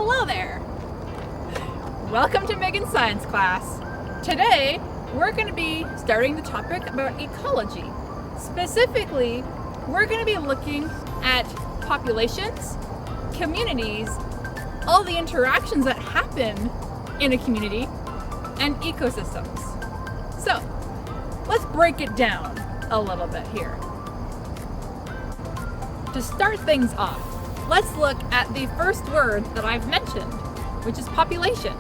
Hello there! Welcome to Megan's Science class. Today, we're going to be starting the topic about ecology. Specifically, we're going to be looking at populations, communities, all the interactions that happen in a community, and ecosystems. So, let's break it down a little bit here. To start things off, let's look at the first word that I've mentioned, which is population.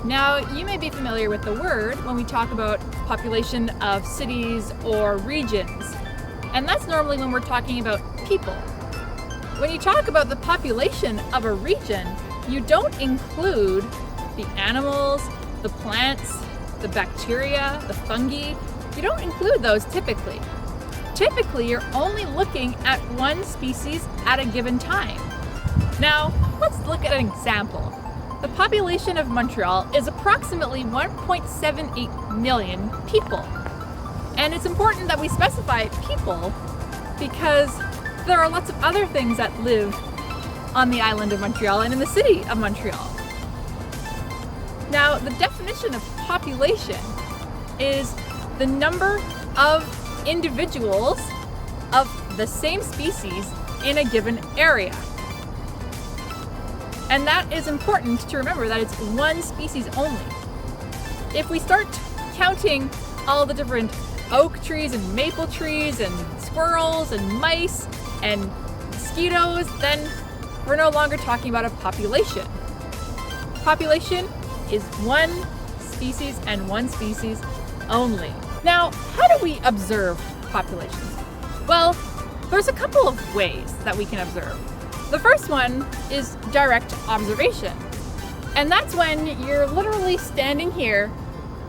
Now, you may be familiar with the word when we talk about population of cities or regions, and that's normally when we're talking about people. When you talk about the population of a region, you don't include the animals, the plants, the bacteria, the fungi. You don't include those typically. Typically, you're only looking at one species at a given time. Now, let's look at an example. The population of Montreal is approximately 1.78 million people. And it's important that we specify people because there are lots of other things that live on the island of Montreal and in the city of Montreal. Now, the definition of population is the number of individuals of the same species in a given area. And that is important to remember that it's one species only. If we start counting all the different oak trees and maple trees and squirrels and mice and mosquitoes, then we're no longer talking about a population. Population is one species and one species only. Now, how do we observe populations? Well, there's a couple of ways that we can observe. The first one is direct observation. And that's when you're literally standing here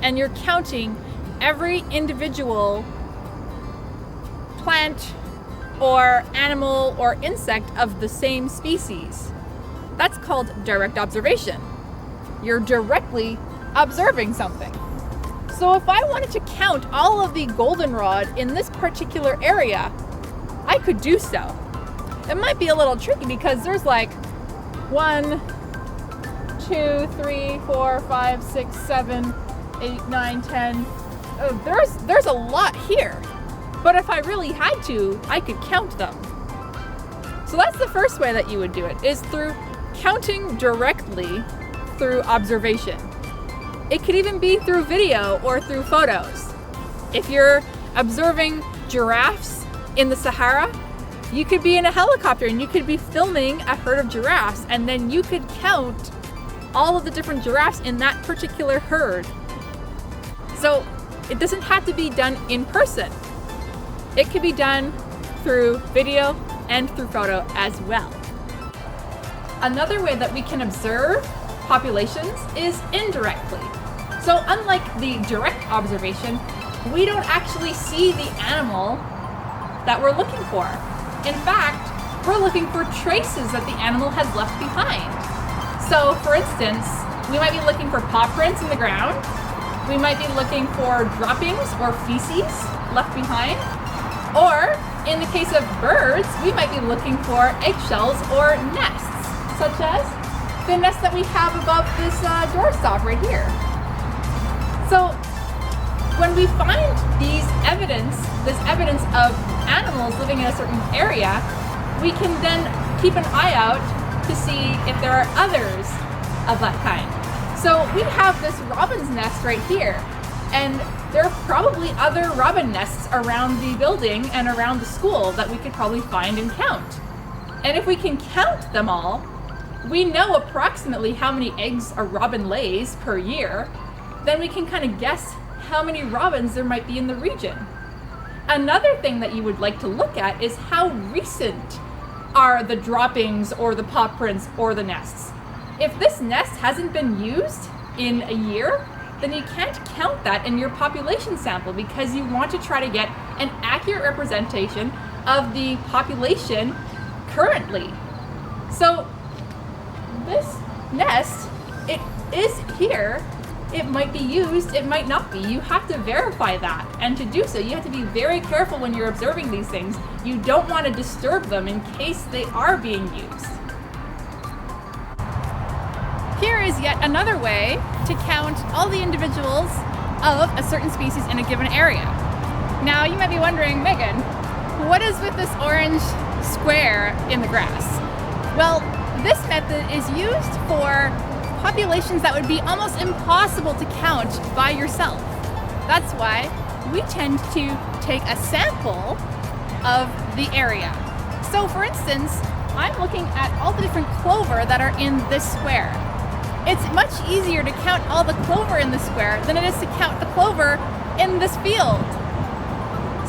and you're counting every individual plant or animal or insect of the same species. That's called direct observation. You're directly observing something. So if I wanted to count all of the goldenrod in this particular area, I could do so. It might be a little tricky because there's like 1, 2, 3, 4, 5, 6, 7, 8, 9, 10. There's a lot here. But if I really had to, I could count them. So that's the first way that you would do it, is through counting directly through observation. It could even be through video or through photos. If you're observing giraffes in the Sahara, you could be in a helicopter and you could be filming a herd of giraffes, and then you could count all of the different giraffes in that particular herd. So it doesn't have to be done in person. It could be done through video and through photo as well. Another way that we can observe populations is indirectly. So unlike the direct observation, we don't actually see the animal that we're looking for. In fact, we're looking for traces that the animal has left behind. So for instance, we might be looking for paw prints in the ground. We might be looking for droppings or feces left behind. Or in the case of birds, we might be looking for eggshells or nests, such as the nest that we have above this doorstop right here. So when we find this evidence of animals living in a certain area, we can then keep an eye out to see if there are others of that kind. So we have this robin's nest right here, and there are probably other robin nests around the building and around the school that we could probably find and count. And if we can count them all, we know approximately how many eggs a robin lays per year. Then we can kind of guess how many robins there might be in the region. Another thing that you would like to look at is how recent are the droppings or the paw prints or the nests. If this nest hasn't been used in a year, then you can't count that in your population sample because you want to try to get an accurate representation of the population currently. So this nest, it is here. It might be used, it might not be. You have to verify that. And to do so, you have to be very careful when you're observing these things. You don't want to disturb them in case they are being used. is yet another way to count all the individuals of a certain species in a given area. Now you might be wondering, Megan, what is with this orange square in the grass? Well, this method is used for populations that would be almost impossible to count by yourself. That's why we tend to take a sample of the area. So for instance, I'm looking at all the different clover that are in this square. It's much easier to count all the clover in the square than it is to count the clover in this field.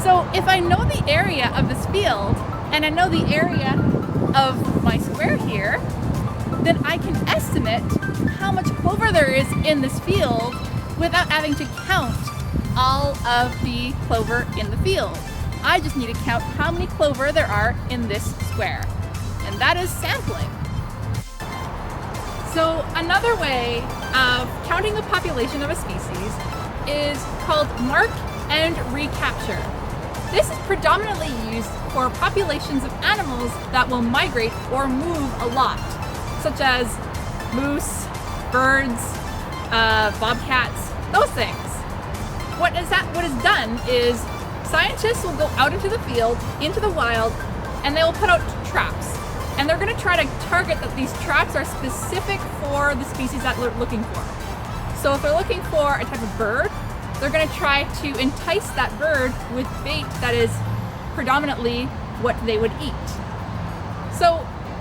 So if I know the area of this field and I know the area of my square here, then I can estimate how much clover there is in this field without having to count all of the clover in the field. I just need to count how many clover there are in this square. And that is sampling. So another way of counting the population of a species is called mark and recapture. This is predominantly used for populations of animals that will migrate or move a lot, such as moose, birds, bobcats, those things. What is done is scientists will go out into the field, into the wild, and they will put out traps. And they're going to try to target that these traps are specific for the species that they're looking for. So if they're looking for a type of bird, they're going to try to entice that bird with bait that is predominantly what they would eat. So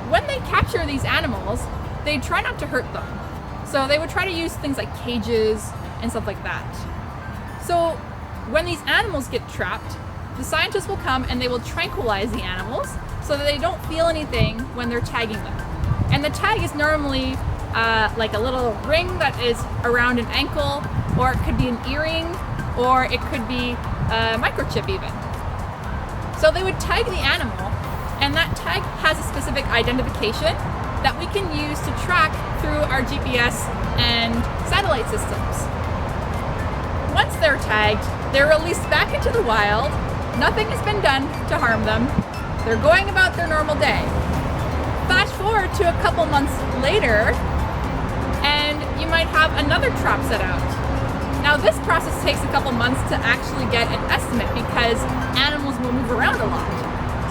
when they capture these animals, they try not to hurt them. So they would try to use things like cages and stuff like that. So when these animals get trapped, the scientists will come and they will tranquilize the animals so that they don't feel anything when they're tagging them. And the tag is normally like a little ring that is around an ankle, or it could be an earring, or it could be a microchip even. So they would tag the animal, and that tag has a specific identification that we can use to track through our GPS and satellite systems. Once they're tagged, they're released back into the wild. Nothing has been done to harm them. They're going about their normal day. Flash forward to a couple months later, and you might have another trap set out. Now this process takes a couple months to actually get an estimate because animals will move around a lot.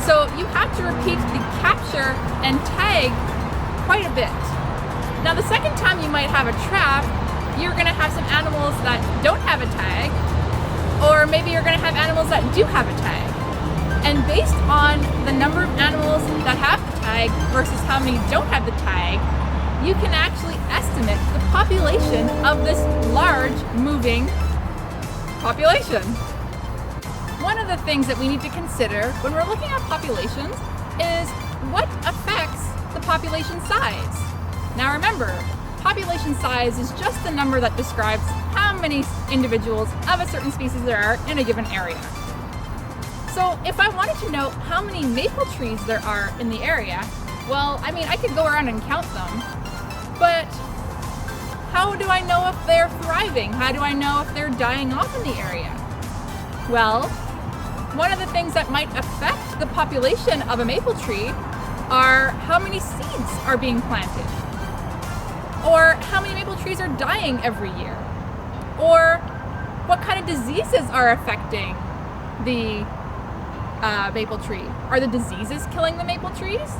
So you have to repeat the capture and tag quite a bit. Now the second time you might have a trap, you're going to have some animals that don't have a tag, or maybe you're going to have animals that do have a tag. And based on the number of animals that have the tag versus how many don't have the tag, you can actually estimate the population of this large moving population. One of the things that we need to consider when we're looking at populations is what affects the population size. Now remember, population size is just the number that describes how many individuals of a certain species there are in a given area. So if I wanted to know how many maple trees there are in the area, well, I could go around and count them, but how do I know if they're thriving? How do I know if they're dying off in the area? Well, one of the things that might affect the population of a maple tree are how many seeds are being planted, or how many maple trees are dying every year, or what kind of diseases are affecting the maple tree. Are the diseases killing the maple trees?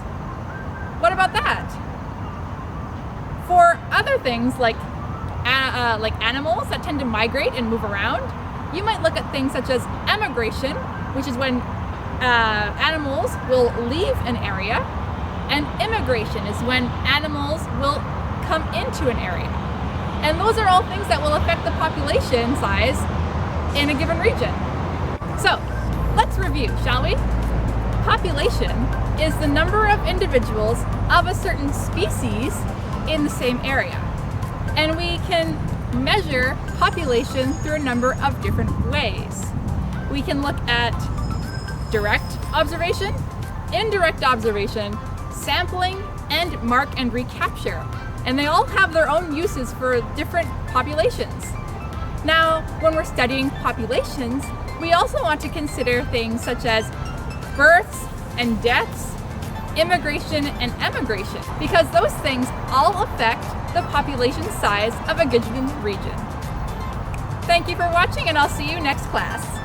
What about that? For other things like animals that tend to migrate and move around, you might look at things such as emmigration, which is when animals will leave an area, and immigration is when animals will come into an area. And those are all things that will affect the population size in a given region. So let's review, shall we? Population is the number of individuals of a certain species in the same area. And we can measure population through a number of different ways. We can look at direct observation, indirect observation, sampling, and mark and recapture. And they all have their own uses for different populations. Now, when we're studying populations, we also want to consider things such as births and deaths, immigration, and emigration, because those things all affect the population size of a given region. Thank you for watching, and I'll see you next class.